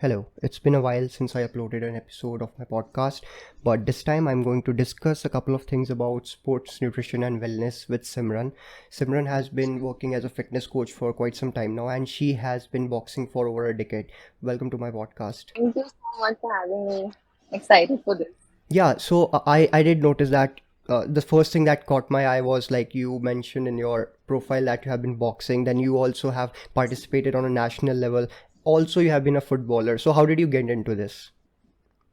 Hello, it's been a while since I uploaded an episode of my podcast, but this time I'm going to discuss a couple of things about sports nutrition and wellness with Simran. Simran has been working as a fitness coach for quite some time now, and she has been boxing for over a decade. Welcome to my podcast. Thank you so much for having me. Excited for this. Yeah, so I did notice that the first thing that caught my eye was like you mentioned in your profile that you have been boxing, then you also have participated on a national level. Also, you have been a footballer. So, how did you get into this?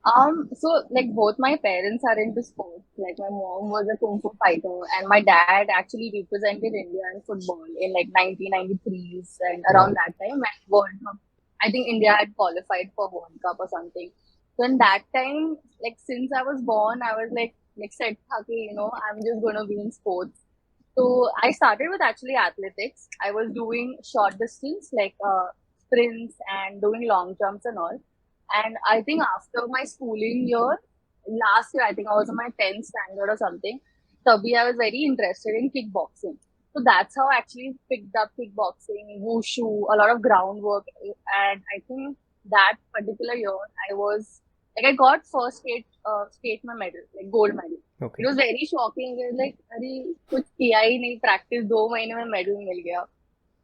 So like both my parents are into sports. Like my mom was a kung fu fighter, and my dad actually represented India in football in like 1993s and around Wow. that time when World Cup. I think India had qualified for World Cup or something. So in that time, like since I was born, I was like said, okay, I'm just gonna be in sports. So I started with actually athletics. I was doing short distance, like sprints and doing long jumps and all. And I think after my schooling year, last year, I think I was in my 10th standard or something. Tabhi, I was very interested in kickboxing. So that's how I actually picked up kickboxing, wushu, a lot of groundwork. And I think that particular year, I was I got first state my medal, like gold medal. It Okay. was very shocking. It was like, अरे कुछ किया ही नहीं practice 2 महीने में medal मिल गया.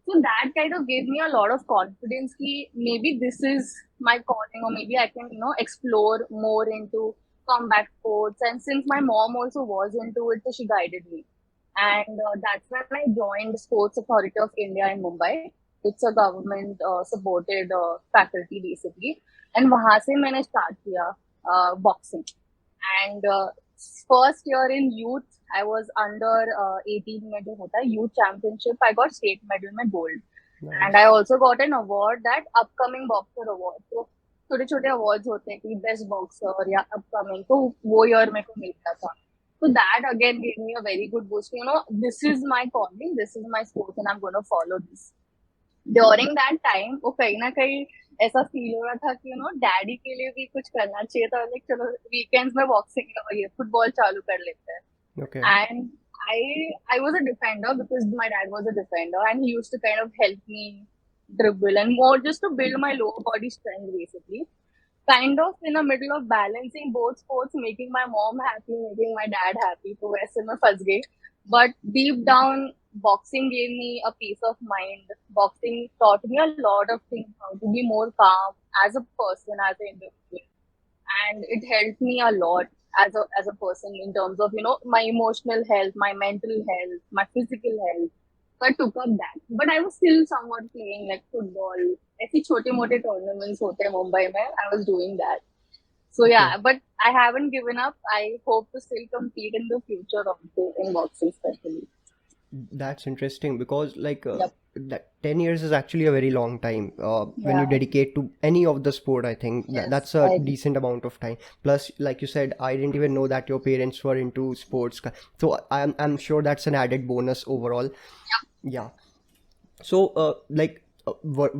So that kind of gave me a lot of confidence कि maybe this is my calling, or maybe I can, explore more into combat sports. And since my mom also was into it, so she guided me. And that's when I joined Sports Authority of India in Mumbai. It's a government supported faculty basically. And वहाँ से मैंने start किया boxing. And first year in youth, I was under 18 में जो होता है youth championship. I got state medal में gold. And I Nice. also got an award, that upcoming boxer award. So छोटे छोटे awards होते हैं कि best boxer या upcoming. तो वो year मेरे को मिल गया था. So that again gave me a very good boost. This is my calling, this is my sport, and I'm going to follow this. During that time वो कहीं ना कहीं ऐसा फील हो रहा था कि डैडी के लिए भी कुछ करना चाहिए था, लाइक चलो वीकेंड्स में बॉक्सिंग और ये फुटबॉल चालू कर लेते Okay. हैं. And I was a defender because my dad was a defender, and he used to kind of help me dribble and more just to build my lower body strength basically. Kind of in the middle of balancing both sports, making my mom happy, making my dad happy. तो वैसे मैं फंस गई. But deep down, boxing gave me a peace of mind. Boxing taught me a lot of things, how to be more calm as a person, as an individual, and it helped me a lot as a person in terms of my emotional health, my mental health, my physical health. So I took up that, but I was still somewhat playing like football. ऐसी छोटे मोटे tournaments होते हैं मुंबई में. I was doing that. So Okay. yeah, but I haven't given up. I hope to still compete in the future also in boxing, especially. That's interesting because Yep. that 10 years is actually a very long time. When you Yeah. dedicate to any of the sport, I think Yes. that's a I agree. decent amount of time. Plus, like you said, I didn't even know that your parents were into sports. So I'm sure that's an added bonus overall. Yeah. So,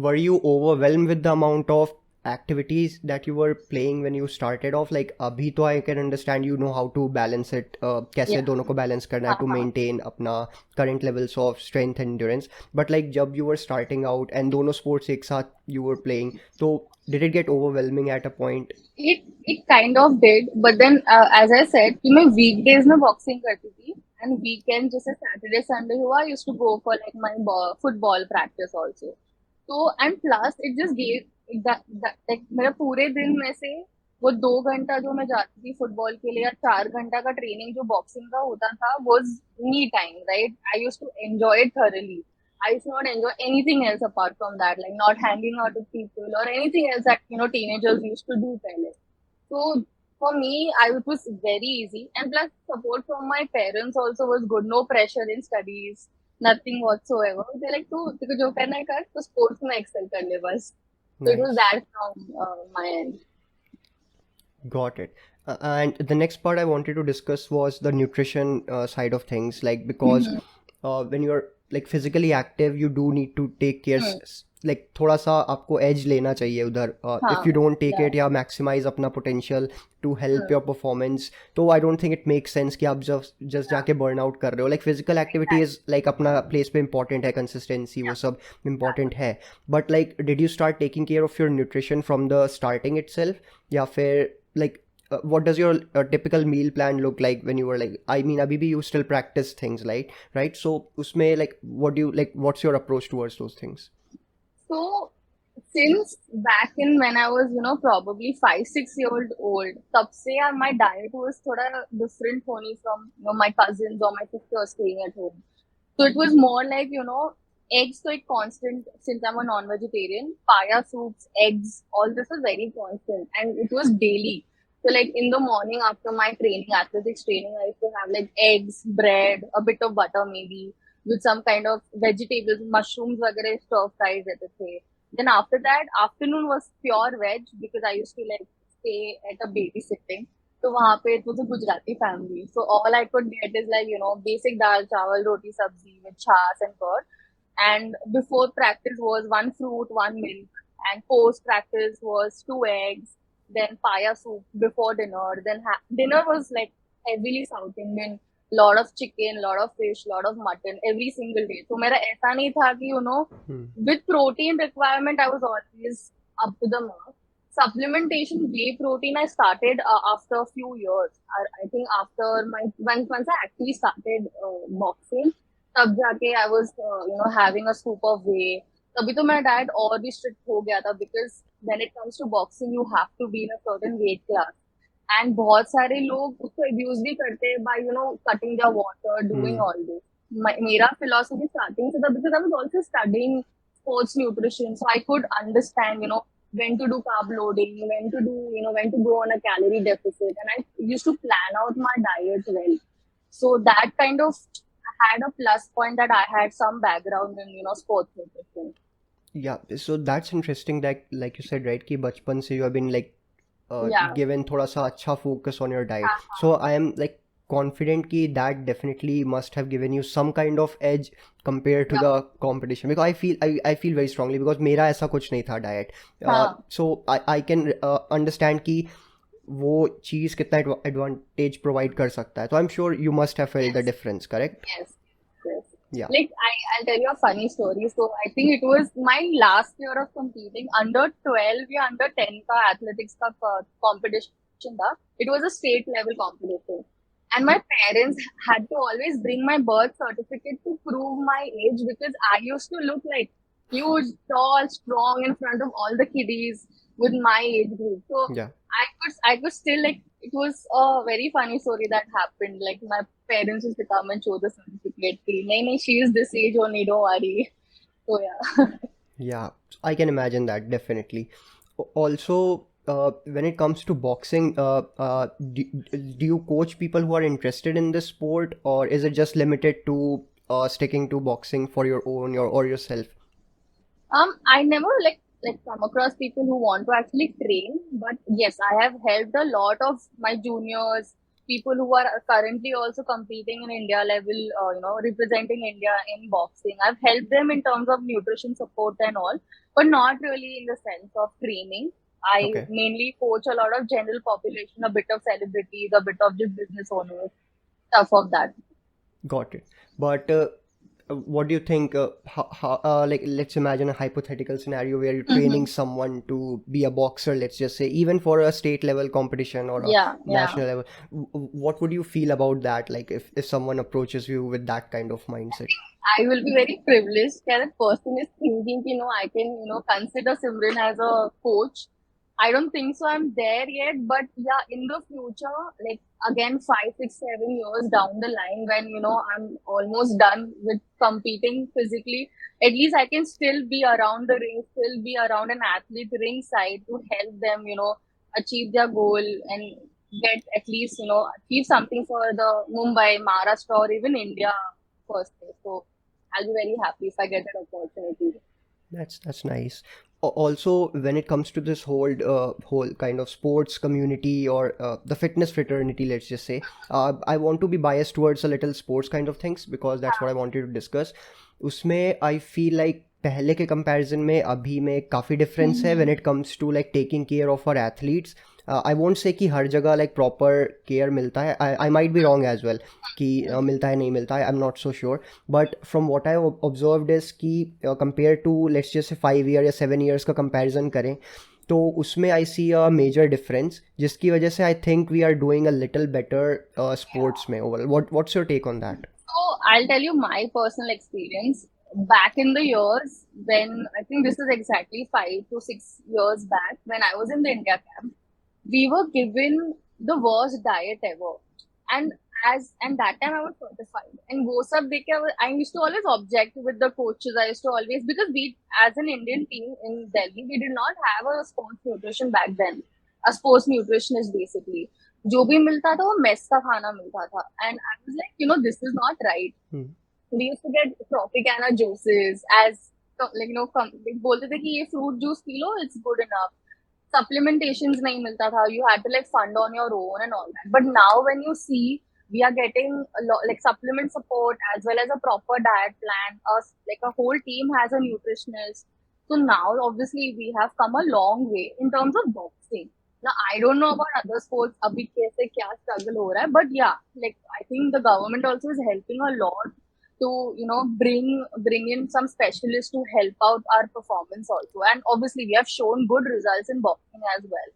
were you overwhelmed with the amount of activities that you were playing when you started off? Like, अभी तो I can understand you know how to balance it. कैसे Yeah. दोनों को balance करना है to Uh-huh. maintain अपना current levels of strength and endurance. But like जब you were starting out and दोनों sports एक साथ you were playing, so did it get overwhelming at a point? It kind of did, but then as I said कि मैं weekdays में boxing करती थी, and weekend जैसे Saturday Sunday हुआ, I used to go for like my football practice also. So and plus it just gave that like मेरा पूरे दिन में से वो 2 घंटा जो मैं जाती थी फुटबॉल के लिए या 4 घंटा का ट्रेनिंग जो बॉक्सिंग का होता था was me time, right? I used to enjoy it thoroughly. I used to not enjoy anything else apart from that, like not hanging out with people or anything else that teenagers used to do pehle. So for me, it was very easy, and plus support from my parents also was good. No pressure in studies, nothing whatsoever. They're like, "तू तेरे को जो करना है कर, तो sports में excel कर ले बस." So it was Nice. that from my end. Got it. And the next part I wanted to discuss was the nutrition side of things, like because when you're like physically active, you do need to take care, Hmm. like थोड़ा सा आपको edge लेना चाहिए उधर, if हाँ. you don't take Yeah. it या maximize अपना potential to help Hmm. your performance, तो I don't think it makes sense कि आप just Yeah. जाके burn out कर रहे हो. Like physical activity is Exactly. like अपना place पे important है, consistency वो Yeah. सब Yeah. important है. But like did you start taking care of your nutrition from the starting itself, या फिर like what does your typical meal plan look like when you were like, I mean abhi bhi you still practice things, right? So usme like what do you like, what's your approach towards those things? So since back in when I was, probably 5, 6 years old, तब से यार my diet was थोड़ा different होनी from, my cousins or my sisters staying at home. So it was more like, eggs so it constant since I'm a non-vegetarian. Paya soups, eggs, all this is very constant and it was daily. So like in the morning after my training, athletics training, I used to have like eggs, bread, a bit of butter maybe with some kind of vegetables, mushrooms वगैरह stir fries रहते थे. Then after that, afternoon was pure veg because I used to like stay at a babysitting. So वहाँ पे it was a Gujarati family. So all I could get is like, basic dal, chawal, roti, sabzi with chas and curd. And before practice was one fruit, one milk. And post practice was two eggs, then paya soup before dinner. Then dinner was like heavily South Indian, lot of chicken, lot of fish, lot of mutton every single day. So मेरा ऐसा नहीं था कि Hmm. with protein requirement I was always up to the mark. Supplementation whey protein I started after a few years. I think after my once I actually started boxing, तब जाके I was having a scoop of whey. तभी तो मेरा diet और भी strict हो गया था because when it comes to boxing you have to be in a certain weight class. And बहुत सारे लोग उसको abuse भी करते हैं by cutting their water, doing Hmm. all this. मेरा philosophy starting से था because I was also studying sports nutrition, so I could understand when to do carb loading, when to do when to go on a calorie deficit, and I used to plan out my diet well. So that kind of had a plus point that I had some background in sports nutrition. Yeah, so that's interesting that like you said, right, कि बचपन से you have been like Yeah. given थोड़ा सा अच्छा focus on your diet. So I am like confident कि that definitely must have given you some kind of edge compared to Yeah. the competition, because I feel very strongly because मेरा ऐसा कुछ नहीं था diet. हाँ. So I can understand कि वो चीज़ कितना advantage provide कर सकता है. So I'm sure you must have felt the Yes. difference, correct? Yes. Yes. Yeah. Like I'll tell you a funny story. So I think it was my last year of competing under 12 या under 10 का athletics का competition था. It was a state level competition. And my parents had to always bring my birth certificate to prove my age because I used to look like huge, tall, strong in front of all the kiddies with my age group. So Yeah. I could still like it was a very funny story that happened. Like my parents used to come and show the certificate. Nahi, nahi, she is this age only, don't worry. So yeah. Yeah, I can imagine that definitely. Also, when it comes to boxing, do you coach people who are interested in this sport, or is it just limited to sticking to boxing for your own or yourself? I never like come across people who want to actually train, but yes, I have helped a lot of my juniors, people who are currently also competing in India level, representing India in boxing. I've helped them in terms of nutrition support and all, but not really in the sense of training. I Okay, mainly coach a lot of general population, a bit of celebrities, a bit of just business owners, stuff of that. got it. But what do you think? Like, let's imagine a hypothetical scenario where you're training Hmm. someone to be a boxer, let's just say, even for a state level competition or a Yeah, yeah. national level. What would you feel about that? Like, if someone approaches you with that kind of mindset? I will be very privileged that a person is thinking, I can, consider Simran as a coach. I don't think so. I'm there yet, but yeah, in the future, like again, 5, 6, 7 years down the line, when I'm almost done with competing physically, at least I can still be around the ring, still be around an athlete ring side to help them, achieve their goal and get at least, achieve something for the Mumbai, Maharashtra, or even India first place. So I'll be very happy if I get that opportunity. That's nice. Also, when it comes to this whole kind of sports community or the fitness fraternity, let's just say, I want to be biased towards a little sports kind of things because that's what I wanted to discuss. उसमें I feel like पहले के comparison में अभी में काफ़ी difference है when hmm it comes to like taking care of our athletes. I won't say कि हर जगह लाइक प्रॉपर केयर मिलता है. I might be wrong as well कि मिलता है नहीं मिलता है, I am not so sure. But from what I observed is कि कंपेयर टू लेट्स जैसे 5 ईयर या 7 ईयर्स का कंपैरिजन करें तो उसमें आई सी अ मेजर डिफरेंस, जिसकी वजह से I think we are doing a little better sports में overall. What's your take on that? So I'll tell you my personal experience. Back in the years when I think this is exactly 5 to 6 years back when I was in the India camp, we were given the worst diet ever. And and that time I was certified. And wo sab dekh ke I used to always object with the coaches. I used to always because we as an Indian team in Delhi, we did not have a sports nutrition back then. A sports nutritionist basically. जो भी मिलता था वो mess का खाना मिलता था and I was like this is not right. We used to get Tropicana juices as like बोलते थे कि ये फ्रूट जूस पी लो इट्स गुड इनफ. Supplementations नहीं मिलता था. You had to like fund on your own and all that. But now when you see we are getting like supplement support as well as a proper diet plan. Us like a whole team has a nutritionist. So now obviously we have come a long way in terms of boxing. Now I don't know about other sports. अभी कैसे क्या struggle हो रहा है. But yeah, like I think the government also is helping a lot to bring in some specialists to help out our performance also. And obviously we have shown good results in boxing as well,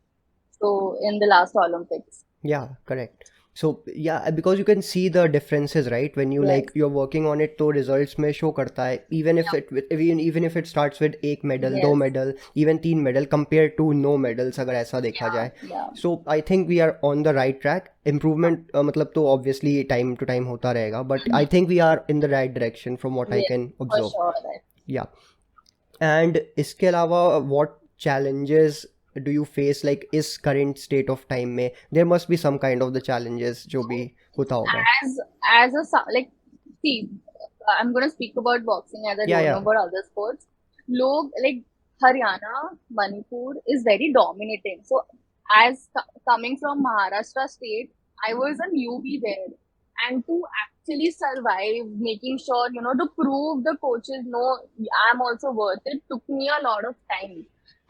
so in the last Olympics. Yeah, correct. So yeah, because you can see the differences, right? When you like Yes. you're working on it, तो results में show करता है. Even if Yeah. even if it starts with एक medal, दो Yes. medal, even 3 medal compared to no medals, अगर ऐसा देखा Yeah. जाए. Yeah. So I think we are on the right track. Improvement मतलब तो obviously time to time होता रहेगा, but I think we are in the right direction from what I Yes, can for observe. sure. Right. Yeah. And इसके अलावा what challenges do you face like इस current state of time में? There must be some kind of the challenges जो भी होता होगा. as like see, I'm gonna speak about boxing as I Yeah, don't know yeah, about other sports. Log like Haryana, Manipur is very dominating. So as coming from Maharashtra state, I was a newbie there, and to actually survive, making sure to prove the coaches no, I'm also worth it, took me a lot of time.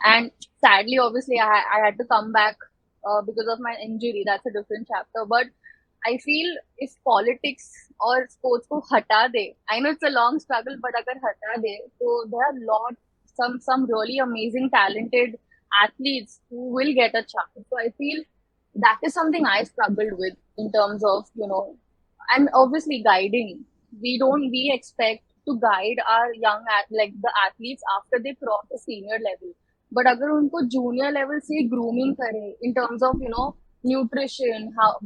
And sadly, obviously, I had to come back because of my injury. That's a different chapter. But I feel if politics or sports को हटा दे, I know it's a long struggle, but अगर हटा दे, तो there are lot some really amazing talented athletes who will get a chance. So I feel that is something I struggled with in terms of and obviously guiding. We expect to guide our like the athletes after they cross the senior level. But अगर उनको junior level से grooming करें in terms of nutrition, how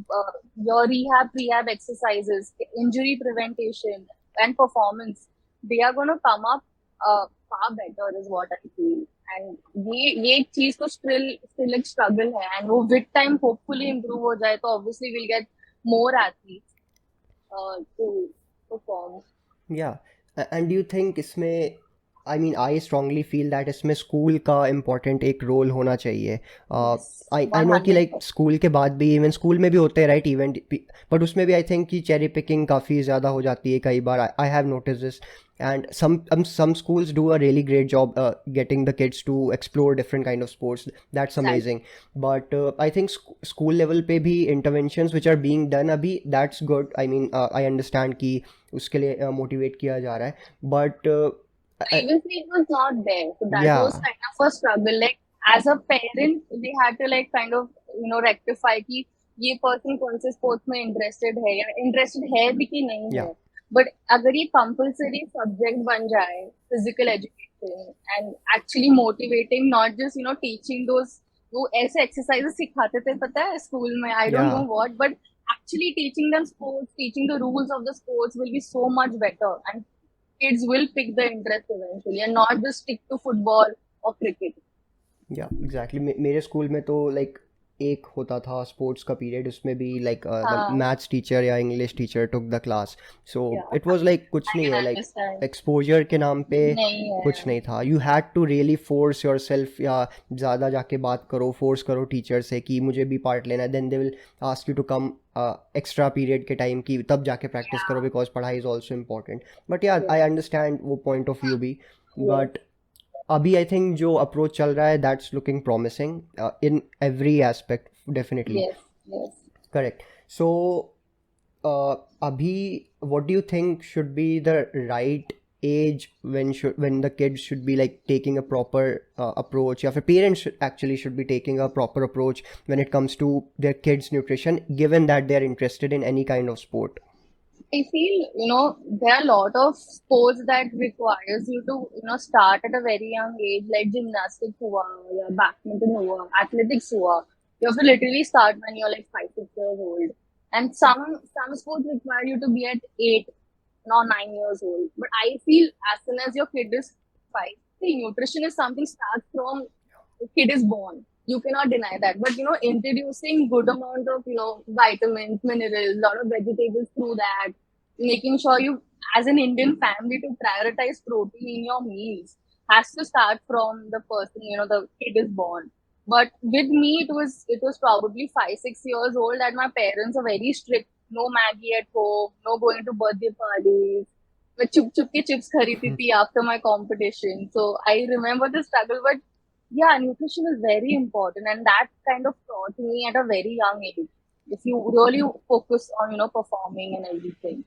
your rehab exercises, injury prevention, and performance, they are going to come up far better, is what I feel. And ये एक चीज तो still एक struggle है, and वो with time hopefully improve हो जाए तो obviously we'll get more athletes to perform. yeah. And do you think इसमें I mean I strongly feel that इसमें स्कूल का इम्पोर्टेंट एक रोल होना चाहिए. Yes, आई नो कि लाइक 100%. स्कूल के बाद भी इवन स्कूल में भी होते हैं राइट इवेंट, बट उसमें भी आई थिंक कि चेरी पिकिंग काफ़ी ज़्यादा हो जाती है कई बार. I have notice this. And some schools do a really great job getting the kids to explore different kind of sports. That's Exactly. amazing. But I think school level पे भी interventions which are being done अभी, that's good. I mean I understand कि उसके लिए motivate किया जा रहा है, but Previously it was not there, so that was yeah, kind of a struggle. Like as a parent we had to like kind of rectify कि ये person कौन से sports में interested है या interested है भी कि नहीं yeah, है. But अगर ये compulsory subject बन जाए, physical education, and actually motivating, not just teaching those वो ऐसे exercises सिखाते थे पता है स्कूल में, I don't know yeah. what, but actually teaching them sports, teaching the rules of the sports will be so much better, and kids will pick the interest eventually and not just stick to football or cricket. या exactly मेरे school में तो like एक होता था sports का period, उसमें भी लाइक द हाँ, मैथ्स टीचर या English teacher took the class, so yeah, it was like कुछ I नहीं can है, लाइक understand. एक्सपोजर के नाम पे नहीं कुछ है. नहीं था. You had to really force yourself, या ज़्यादा जाके बात करो, फोर्स करो टीचर से कि मुझे भी पार्ट लेना है, then they will ask you to come extra period के टाइम की, तब जाके प्रैक्टिस करो बिकॉज पढ़ाई is also important. But yeah I Yes, understand वो पॉइंट ऑफ व्यू भी. yes, बट अभी आई थिंक जो अप्रोच चल रहा है that's looking promising in every aspect, definitely. yes, yes. Correct. So अभी what do you think should be the right age when the kids should be like taking a proper approach, या फिर parents should be taking a proper approach when it comes to their kids nutrition, given that they are interested in any kind of sport? I feel, there are a lot of sports that requires you to, start at a very young age, like gymnastics हुआ, या badminton हुआ, athletics हुआ. You have to literally start when you're like 5, 6 years old. And some sports require you to be at 8, or 9 years old. But I feel as soon as your kid is 5, see, nutrition is something starts from the kid is born. You cannot deny that. But introducing good amount of vitamins, minerals, lot of vegetables through that, making sure you, as an Indian family, to prioritize protein in your meals has to start from the person, the kid is born. But with me, it was probably 5, 6 years old that my parents are very strict. No Maggie at home, no going to birthday parties. मैं चुप चुप के chips खरीदती थी after my competition. So I remember the struggle, but yeah, nutrition is very important, and that kind of taught me at a very young age. If you really focus on performing and everything.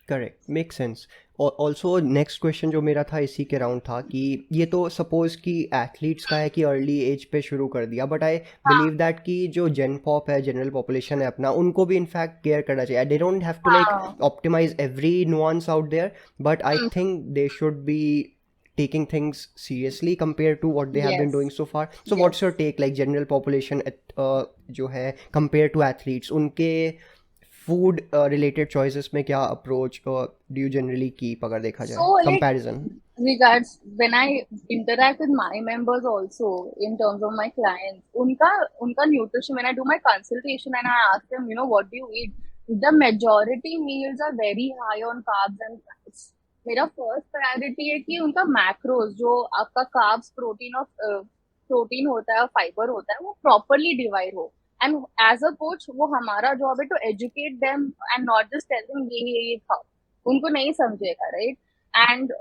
Correct, make sense. Also next question जो मेरा था इसी के round था कि ये तो suppose कि एथलीट्स का है कि अर्ली एज पे शुरू कर दिया, बट आई बिलीव दैट कि जो जेन पॉप है, जनरल पॉपुलेशन है अपना, उनको भी इनफैक्ट केयर करना चाहिए. They don't have to like हाँ. Optimise every nuance out there, but I think they should be taking things seriously compared to what they have been doing Yes. so far. So Yes. what's your take, like general population जो है compared to athletes, उनके food related choices में क्या approach do you generally keep, अगर देखा So जाए like comparison? regards when I interact with my members also in terms of my clients, unka nutrition, when I do my consultation and I ask them, what do you eat? The majority meals are very high on carbs and fats. मेरा first priority है कि उनका macros, जो आपका carbs, protein होता है और fibre होता है, वो प्रॉपरली डिवाइड हो. एंड एज अ कोच, वो हमारा जॉब है to educate them and not just tell them ये खाओ. उनको नहीं समझेगा, right? And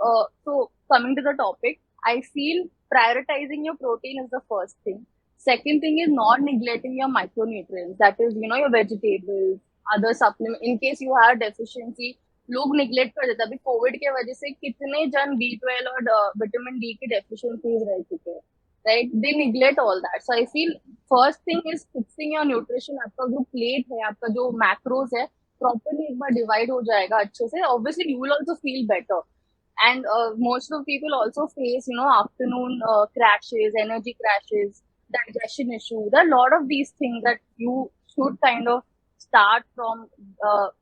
so coming to the topic, I feel prioritizing your protein is the first thing. Second thing is not neglecting your micronutrients. That is, your vegetables, other supplements. In case you have deficiency, लोग neglect कर देते हैं. अभी Covid के वजह से कितने जन B12 और विटामिन डी की डेफिशिएंसीज रह चुके हैं, right? They neglect all that. So I feel first thing is fixing your nutrition. आपका जो प्लेट है, आपका जो मैक्रोज है, प्रॉपरली एक बार डिवाइड हो जाएगा अच्छे से, obviously you will also feel better. And most of people also face afternoon crashes, energy crashes, digestion issue. There are a lot of these things that you should kind of start from,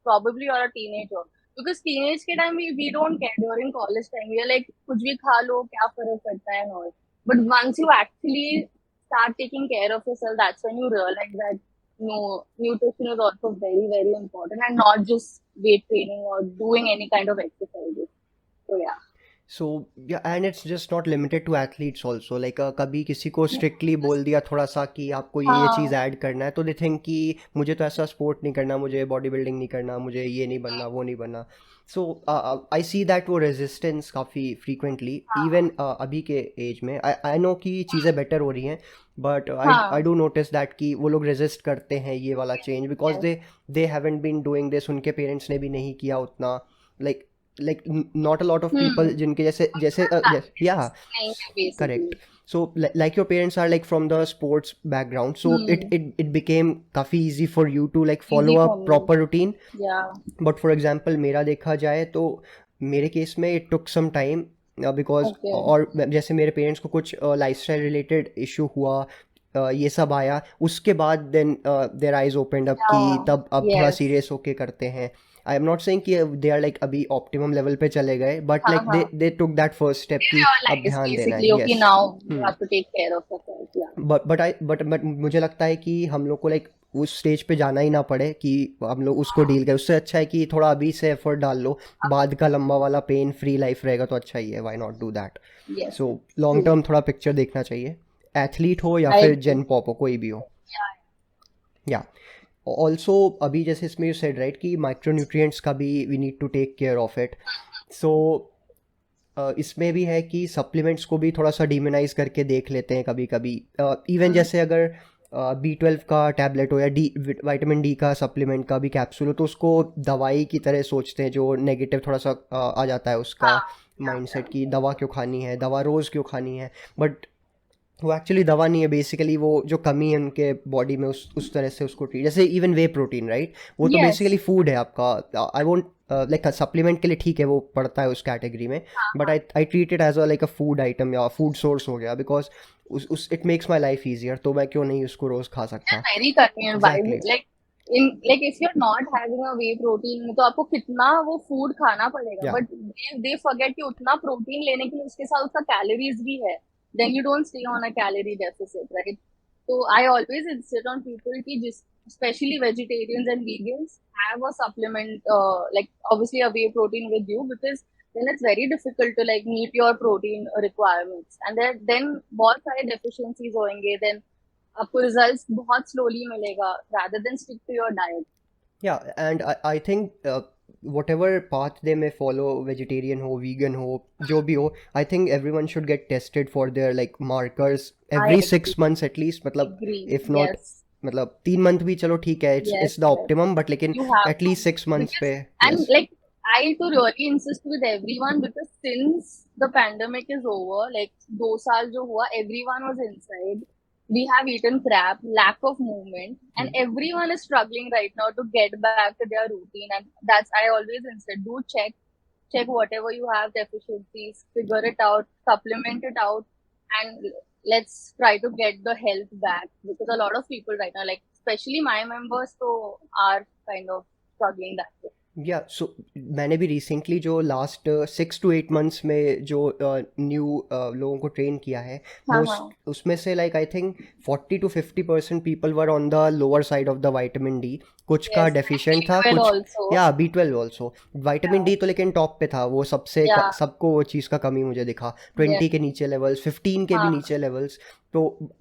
probably you're a teenager, because teenage के time we don't care. During college time we are like कुछ भी खा लो, क्या फर्क पड़ता है and all. But once you actually start taking care of yourself, that's when you realize that no, nutrition is also very, very important, and not just weight training or doing any kind of exercises. So yeah. So yeah, and it's just not limited to athletes also, like कभी किसी को strictly बोल दिया थोड़ा सा कि आपको ये चीज़ हाँ. ऐड करना है, तो दे थिंक कि मुझे तो ऐसा स्पोर्ट नहीं करना, मुझे बॉडी बिल्डिंग नहीं करना, मुझे ये नहीं बनना, वो नहीं बनना. सो आई सी दैट वो रेजिस्टेंस काफ़ी फ्रीक्वेंटली इवन अभी के एज में. आई नो कि चीज़ें बेटर हो रही हैं, बट आई हाँ. डू नोटिस दैट कि वो लोग रेजिस्ट करते हैं ये वाला change, because Yes. They haven't been doing this, उनके पेरेंट्स ने भी नहीं किया उतना. Like not a lot of people जिनके जैसे जैसे या Habits नहीं है correct. basically. So like your parents are like from the sports background, so it became काफ़ी easy for you to like follow Easy a for me. proper routine. Yeah. But for example मेरा देखा जाए तो मेरे case में it took some time, because Okay. और जैसे मेरे पेरेंट्स को कुछ lifestyle related issue हुआ, ये सब आया, उसके बाद then their eyes opened up कि Yeah. तब अब थोड़ा Yes. सीरियस होके करते हैं. आई एम नॉट सेइंग कि दे आर लाइक अभी ऑप्टिमम लेवल पे चले गए, बट हाँ लाइक हाँ, they took that first step they कि अब realize ध्यान देना basically, है, okay, yes. now you have to take care of yourself. Yeah. But मुझे लगता है कि हम लोग को लाइक उस स्टेज पे जाना ही ना पड़े कि हम लोग उसको डील करें। उससे अच्छा है कि थोड़ा अभी से एफर्ट डाल लो, बाद का लंबा वाला पेन फ्री लाइफ रहेगा तो अच्छा ही है, why not do that. Yes, so long true. Term थोड़ा पिक्चर देखना चाहिए, एथलीट हो या I फिर agree. जेन पॉप हो, कोई भी हो। Yeah. या ऑल्सो अभी जैसे इसमें यू सेड राइट कि माइक्रोन्यूट्रिएंट्स का भी we need to take care of it. So इसमें भी है कि सप्लीमेंट्स को भी थोड़ा सा डिमोनाइज करके देख लेते हैं कभी कभी। Even Hmm. जैसे अगर B12 का टैबलेट हो या डी विटामिन डी का सप्लीमेंट का भी कैप्सूल हो, तो उसको दवाई की तरह सोचते हैं, जो नेगेटिव थोड़ा सा आ जाता है उसका हाँ, माइंडसेट कि दवा क्यों खानी है, दवा रोज़ क्यों खानी है। बट वो एक्चुअली दवा नहीं है, बेसिकली वो जो कमी है उनके बॉडी में उस तरह से उसको ट्रीट, जैसे इवन वे प्रोटीन राइट, वो तो बेसिकली yes. फूड है आपका। आई वोंट लाइक सप्लीमेंट के लिए ठीक है, वो पड़ता है उस कैटेगरी में, but I treat it as a like a food item या फूड सोर्स हो गया, बिकॉज उस it makes my life easier, तो मैं क्यों नहीं उसको रोज़ खा सकता। They're very convenient. Why exactly. would like if you're not having a whey protein, तो आपको कितना वो फूड खाना पड़ेगा, या बट they forget कि उतना प्रोटीन लेने के लिए उसके साथ उसका कैलोरीज भी है, then you don't stay on a calorie deficit, right? So I always insist on people कि जिस especially vegetarians and vegans have a supplement, like obviously a whey protein with you, because then it's very difficult to like meet your protein requirements, and then बहुत सारे deficiencies होंगे, then आपको results बहुत slowly मिलेगा, rather than stick to your diet. या and I think whatever path they may follow, vegetarian हो, vegan हो, जो भी हो, I think everyone should get tested for their like markers I every agree. 6 months at least, मतलब Agree. if not, Yes. मतलब 3 month भी चलो ठीक है, Yes. it's the Yes. optimum, but लेकिन You have at least to. 6 months Because, पे, and yes। like, I to really insist with everyone, because since the pandemic is over, like 2 साल जो हुआ, everyone was inside. We have eaten crap, lack of movement, and everyone is struggling right now to get back to their routine. And that's, I always insist, do check whatever you have deficiencies, figure it out, supplement it out, and let's try to get the health back, because a lot of people right now, like especially my members, so are kind of struggling that way. या सो मैंने भी recently जो last 6 to 8 months में जो new लोगों को train किया है, हाँ मोस्ट हाँ, उसमें से like I think 40 to 50% people were on the lower side of the vitamin D, कुछ का yes, and डेफिशिएंट था, B12 कुछ also. या B12 also. Vitamin D Yeah, तो लेकिन टॉप पे था, वो सबसे yeah, सबको वो चीज़ का कमी मुझे दिखा, yeah, 20 के नीचे लेवल्स, 15 के भी हाँ, नीचे लेवल्स। तो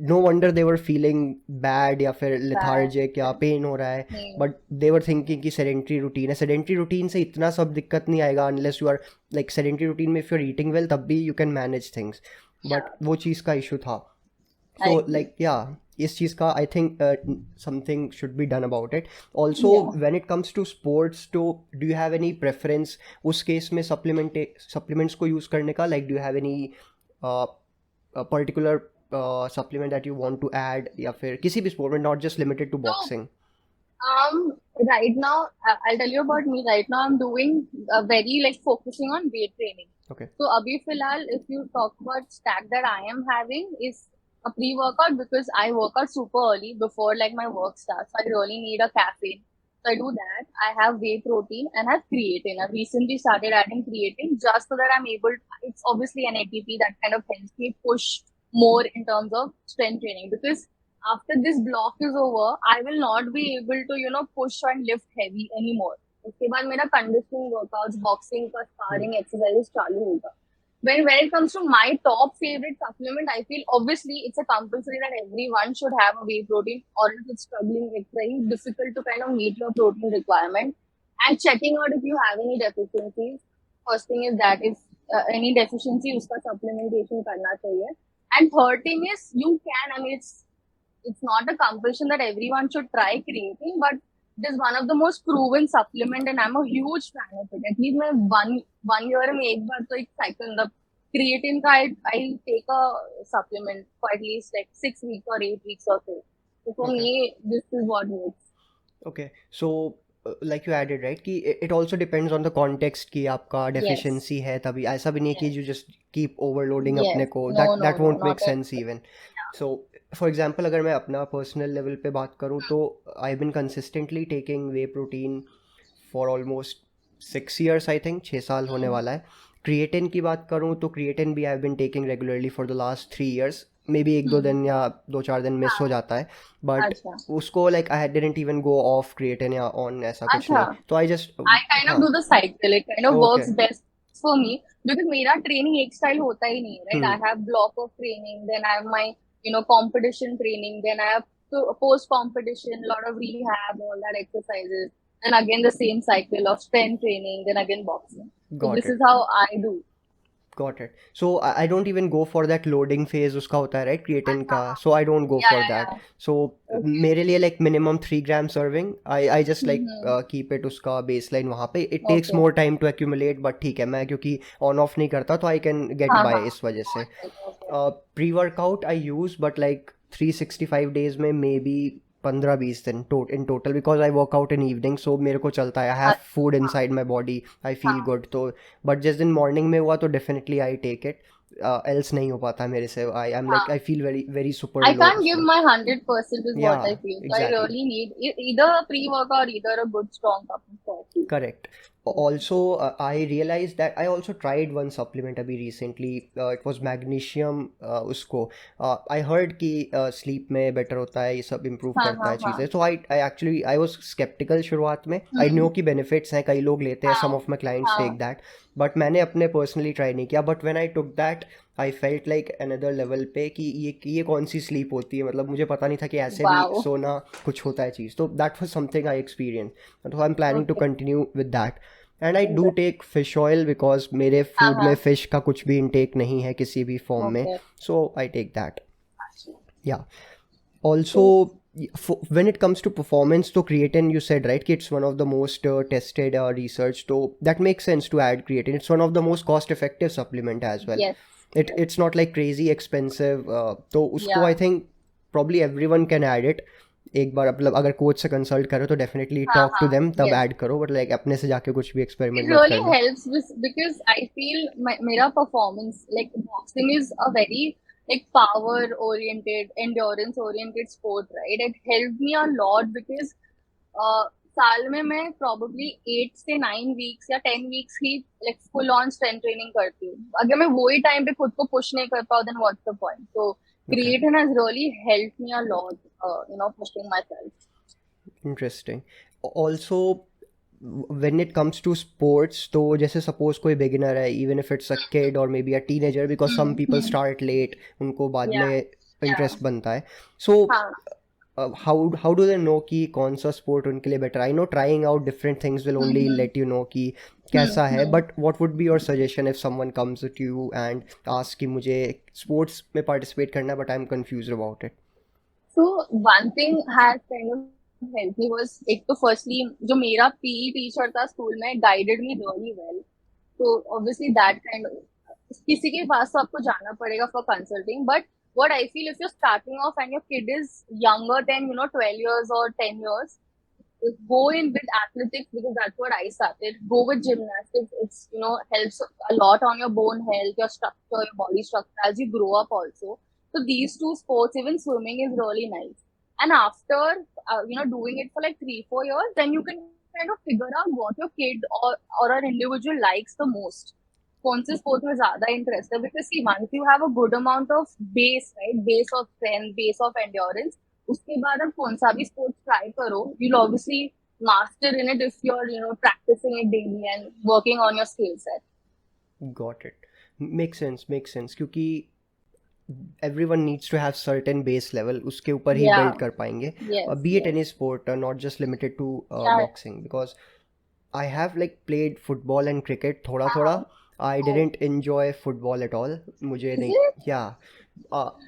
no wonder they were feeling bad या फिर bad. लेथार्जिक या पेन हो रहा है, Hmm. But they were thinking कि सेडेंट्री रूटीन है, सेडेंट्री रूटीन से इतना सब दिक्कत नहीं आएगा unless you are like sedentary routine में, if you are eating well तब भी you can manage things, but Yeah, वो चीज़ का इशू था। I so agree. लाइक या इस चीज़ का I think something should be done about it. Also Yeah. When it comes to sports, तो do you have any preference उस case में सप्लीमेंट्स को यूज़ करने का, like do you have any particular supplement that you want to add, या फिर किसी भी स्पोर्ट में, not just limited to So, boxing. right now, I'll tell you about me. Right now, I'm doing very like focusing on weight training. Okay. So, abhi filhal, if you talk about stack that I am having is a pre-workout, because I work out super early before like my work starts. So I really need a caffeine. So I do that. I have whey protein and I have creatine. I've recently started adding creatine just so that I'm able. It's obviously an ATP that kind of helps me push more in terms of strength training, because after this block is over, I will not be able to, push and lift heavy anymore. उसके बाद मेरा conditioning workouts, boxing का sparring exercises चालू होगा. When it comes to my top favorite supplement, I feel obviously it's a compulsory that everyone should have a whey protein, or if it's struggling, it's very difficult to kind of meet your protein requirement. And checking out if you have any deficiencies. First thing is that if any deficiency, उसका supplementation करना चाहिए. And third thing is you can, I mean, it's not a compulsion that everyone should try creatine, but it is one of the most proven supplement, and I'm a huge fan of it. At least मैं one year में एक बार तो एक cycle the creatine का I take a supplement for at least like 6 weeks or 8 weeks or so. So for Okay. me, this is what works. Okay. So like you added right कि it also depends on the context कि आपका Yes, deficiency है, तभी ऐसा भी नहीं है कि yes, you just keep overloading अपने yes. को, No, that no, that no, won't make not at sense all. Even. So for example अगर मैं अपना पर्सनल लेवल पे बात करूँ, तो I have been consistently taking whey protein for almost 6 years, I think 6 साल होने वाला है. क्रिएटिन की बात करूँ तो क्रिएटिन भी I have been taking regularly for the last 3 years. May be 1-2 दिन या 2-4 दिन मिस हो हाँ. जाता है, बट अच्छा. उसको like I didn't even go of creatine या ऑन, ऐसा कुछ अच्छा. नहीं. तो I just, I kind of हाँ. do the cycle. It kind of okay. works best for me because मेरा ट्रेनिंग एक स्टाइल होता ही नहीं है, right? I hmm. have block of training, then I have my competition training, then I have post competition, lot of rehab, all that exercises, then again the same cycle of strength training, then again boxing. So got this it. is how I do. Got it. So I don't even go for that loading phase उसका होता है right creatine का. अच्छा. So I don't go Yeah, for yeah, that. yeah. So Okay. मेरे लिए like minimum 3 gram serving. I just like Mm-hmm. keep it उसका baseline वहाँ पे. It takes Okay. more time to accumulate, but ठीक है, मैं क्योंकि on off नहीं करता तो I can get हाँ by हाँ. इस वजह से. Okay. Okay. Pre-workout I use, but like 365 days में maybe 15-20 दिन in total, because I work out in evening, so मेरे को चलता है. I have food अच्छा. inside my body, I feel हाँ. good. तो बट जिस दिन मॉर्निंग में हुआ तो definitely I take it. Else नहीं हो पाता मेरे से. आई एम लाइक हाँ. I feel very very super I low can't give उसमें. my 100% is या what I feel. So I exactly. really need either a pre-workout or either a good strong cup of coffee. Correct. Yeah. Also, I realized that I also tried one supplement अभी recently. It was magnesium. उसको I heard कि sleep में better होता है, ये सब improve हाँ करता हाँ है चीज़ें. हाँ. So I actually I was skeptical शुरुआत में. I hmm. know कि benefits हैं, कई लोग लेते हैं, हाँ. some of my clients हाँ. take that. But मैंने अपने personally try नहीं किया. But when I took that, I felt like another level पे कि ये कौन सी sleep होती है. मतलब मुझे पता नहीं था कि ऐसे भी Wow. सोना कुछ होता है चीज़. तो that was something I experienced. So I'm planning to Okay. continue with that. And I do take fish oil because मेरे हाँ फूड में हाँ. फिश का कुछ भी इनटेक नहीं है किसी भी फॉर्म में. Okay. So I take that. अच्छा. या also So, when it comes to performance, तो creatine you said right कि it's one of the most tested research, तो that makes sense to add creatine. It's one of the most cost effective supplement as well. yes. Yes. It's not like crazy expensive. तो उसको Yeah. I think probably everyone can add it. एक बार मतलब अगर coach से consult करो तो definitely हाँ talk to हाँ. देम, तब Yes. ऐड करो. बट लाइक अपने से जाके कुछ भी It एक्सपेरिमेंट मत really करना. helps because I feel मेरा performance like boxing is a very like power oriented, endurance oriented sport, right? It helped me a lot because साल में मैं probably 8 से 9 weeks या 10 weeks he like full on strength training करती हूँ. अगर मैं वही टाइम पे खुद को पुश नहीं कर पाऊँ then what's the point? So okay. creatine has really helped me a lot, pushing myself. Interesting. Also when it comes to sports, तो जैसे सपोज कोई बिगिनर है, even if it's a kid or maybe a teenager, because some people Hmm. start late, उनको बाद Yeah. में Yeah. Interest बनता है. सो हाँ. how do they know कि कौन सा sport उनके लिए better? I know trying out different things will only Hmm. let you know कि Hmm. कैसा है. Hmm. But what would be your suggestion if someone comes to you and asks कि मुझे sports में participate करना है but I'm confused about it? So one thing has kind of helped me was एक तो firstly जो मेरा PE teacher था स्कूल में guided me really well. So obviously that kind of किसी के पास तो आपको जाना पड़ेगा for consulting. But what I feel if you're starting off and your kid is younger than 12 years or 10 years, go in with athletics because that's what I started. Go with gymnastics. It's helps a lot on your bone health, your structure, your body structure as you grow up also. So these two sports, even swimming, is really nice. And after doing it for like 3-4 years, then you can kind of figure out what your kid or an individual likes the most. कौन से sport में ज्यादा interest है because see once you have a good amount of base right base of strength base of endurance उसके बाद आप कौन सा भी स्पोर्ट्स ट्राई करो you'll obviously master in it if you're practicing it daily and working on your skill set. Got it. Makes sense क्योंकि everyone needs to have certain base level, उसके ऊपर ही Yeah. build कर पाएंगे. Yes. Be it Yes. any sport, not just limited to Yeah. boxing, because I have like played football and cricket थोड़ा थोड़ा. हाँ. I Oh. didn't enjoy football at all. मुझे Is नहीं. it Yeah.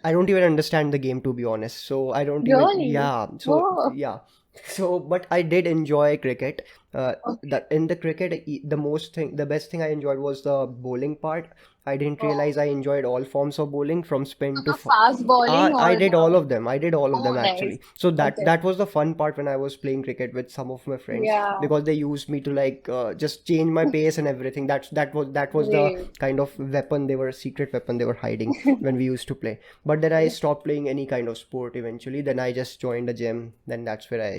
I don't even understand the game, to be honest. So I don't even. really? Yeah. So Oh. yeah. So but I did enjoy cricket. Okay. In the cricket, the best thing I enjoyed was the bowling part. I didn't Oh. realize I enjoyed all forms of bowling, from spin So to the fast bowling I or did all the of them. I did all of oh them nice. actually. So Okay. that was the fun part when I was playing cricket with some of my friends, Yeah. because they used me to like just change my pace and everything. That was the Great. kind of secret weapon they were hiding when we used to play. But then I stopped playing any kind of sport eventually. Then I just joined a gym. Then that's where I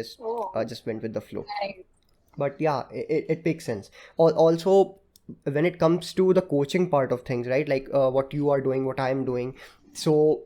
just Oh. just went with the flow. Nice. But yeah, it makes sense. Also, when it comes to the coaching part of things, right? Like what you are doing, what I'm doing. So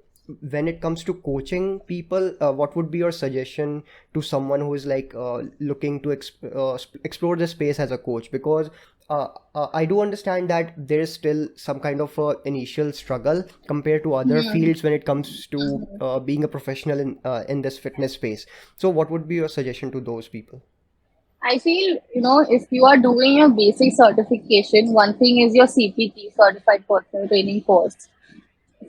when it comes to coaching people, what would be your suggestion to someone who is like looking to explore the space as a coach? Because I do understand that there is still some kind of initial struggle compared to other Hmm. fields when it comes to being a professional in this fitness space. So what would be your suggestion to those people? I feel, if you are doing your basic certification, one thing is your CPT, Certified Personal Training course.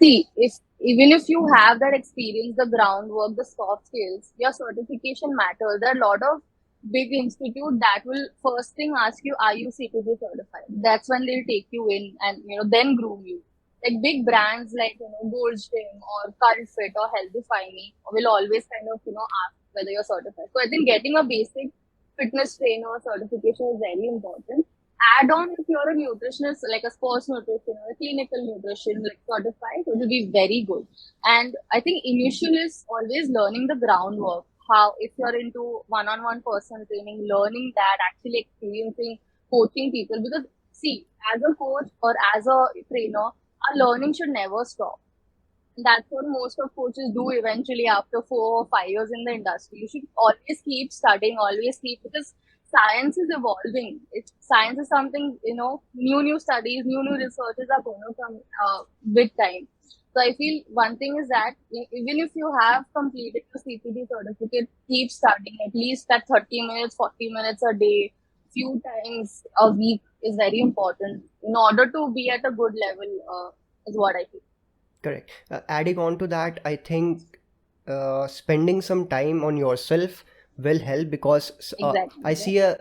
See, if even if you have that experience, the groundwork, the soft skills, your certification matters. There are a lot of big institute that will first thing ask you, are you CPT certified? That's when they'll take you in and then groom you. Like big brands like Gold's Gym or Cult Fit or Healthify Me will always kind of ask whether you're certified. So I think getting a basic fitness trainer certification is very important. Add on if you're a nutritionist, like a sports nutrition or a clinical nutrition, like certified, it will be very good. And I think initial is always learning the groundwork. How, if you're into one-on-one personal training, learning that, actually experiencing coaching people. Because see, as a coach or as a trainer, our learning should never stop. That's what most of coaches do eventually after 4 or 5 years in the industry. You should always keep studying, always keep, because science is evolving. Science is something, new studies, new researches are going to come with time. So I feel one thing is that even if you have completed your CPD certificate, keep studying at least that 30 minutes, 40 minutes a day, few times a week is very important in order to be at a good level, is what I feel. Correct. Adding on to that, I think spending some time on yourself will help because Exactly. I Yeah.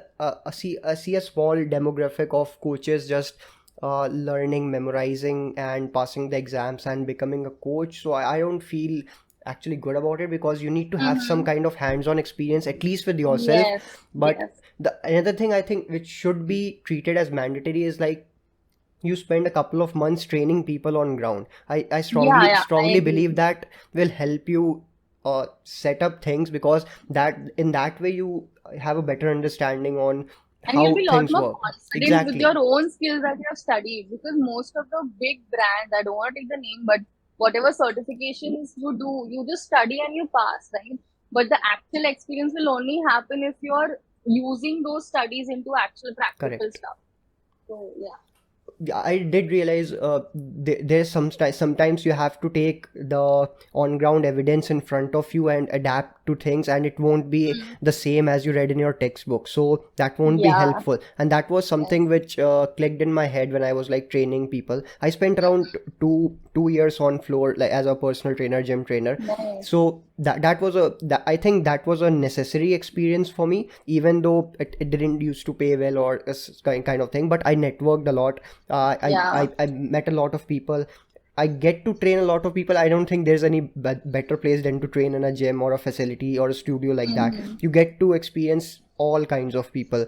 see I see a small demographic of coaches just learning, memorizing, and passing the exams and becoming a coach. So I don't feel actually good about it because you need to have some Mm-hmm. kind of hands-on experience at least with yourself. Yes, But yes. the another thing I think which should be treated as mandatory is like you spend a couple of months training people on ground. I Yeah, strongly yeah, I strongly agree. believe that will help you set up things because that in that way you have a better understanding on And you'll how be a lot things more work. confident with Exactly. your own skills that you have studied because most of the big brands, I don't want to take the name, but whatever certifications you do, you just study and you pass, right? But the actual experience will only happen if you're using those studies into actual practical Correct. stuff. So, yeah. Yeah, I did realize there's sometimes you have to take the on ground evidence in front of you and adapt to things, and it won't be Mm. the same as you read in your textbook. So that won't be Yeah. helpful. And that was Yes. something which clicked in my head when I was like training people. I spent around two years on floor like as a personal trainer, gym trainer. Nice. So I think that was a necessary experience for me, even though it didn't used to pay well or kind of thing. But I networked a lot. Yeah. I met a lot of people. I get to train a lot of people. I don't think there's any better place than to train in a gym or a facility or a studio like that. Mm-hmm. You get to experience all kinds of people,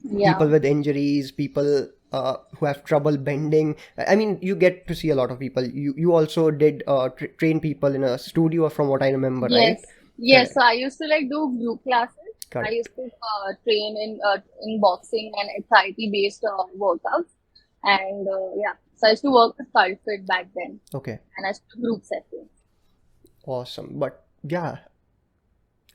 Yeah. people with injuries, people who have trouble bending. I mean, you get to see a lot of people. You also did train people in a studio, from what I remember, right? Yes, yes. So Correct, I used to like do group classes. I correct. used to train in boxing and HIT based workouts, and yeah. So I used to work with CultFit back then, Okay, and I used to do group sessions. awesome. But yeah,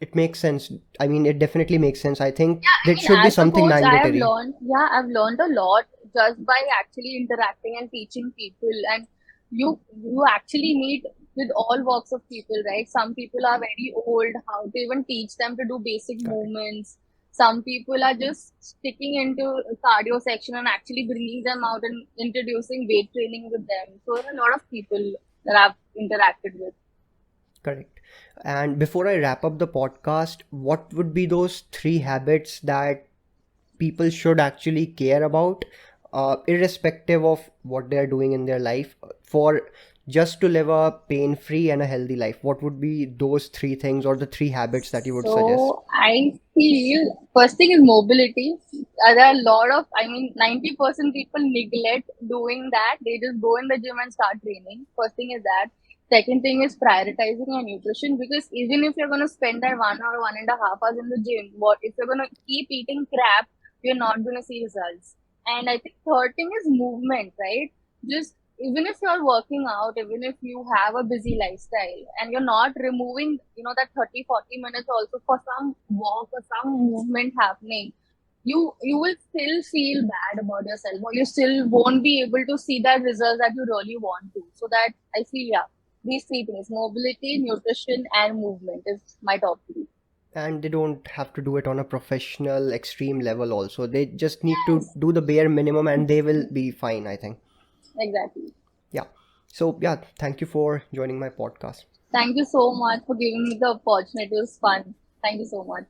it makes sense. I mean, it definitely makes sense. I think Yeah, I that mean, should be as a something coach, I have mandatory. learned, yeah, I've learned a lot just by actually interacting and teaching people. And you actually meet with all walks of people, right? Some people are very old, how to even teach them to do basic Correct. movements. Some people are just sticking into a cardio section and actually bringing them out and introducing weight training with them. So there are a lot of people that I've interacted with. Correct. And before I wrap up the podcast, what would be those three habits that people should actually care about, irrespective of what they're doing in their life, for just to live a pain-free and a healthy life? What would be those three things or the three habits that you would suggest? So I feel first thing is mobility. There are a lot of, I mean, 90% people neglect doing that. They just go in the gym and start training. First thing is that. Second thing is prioritizing your nutrition, because even if you're going to spend that 1 hour, 1.5 hours in the gym, what if you're going to keep eating crap, you're not going to see results. And I think third thing is movement, right? Just even if you're working out, even if you have a busy lifestyle and you're not removing, that 30, 40 minutes also for some walk or some movement happening, you will still feel bad about yourself, or you still won't be able to see that results that you really want to. So that I feel, yeah, these three things: mobility, nutrition, and movement is my top three. And they don't have to do it on a professional extreme level also. They just need to Yes, do the bare minimum and they will be fine, I think. exactly. Yeah. So yeah, thank you for joining my podcast. Thank you so much for giving me the opportunity. It was fun. Thank you so much.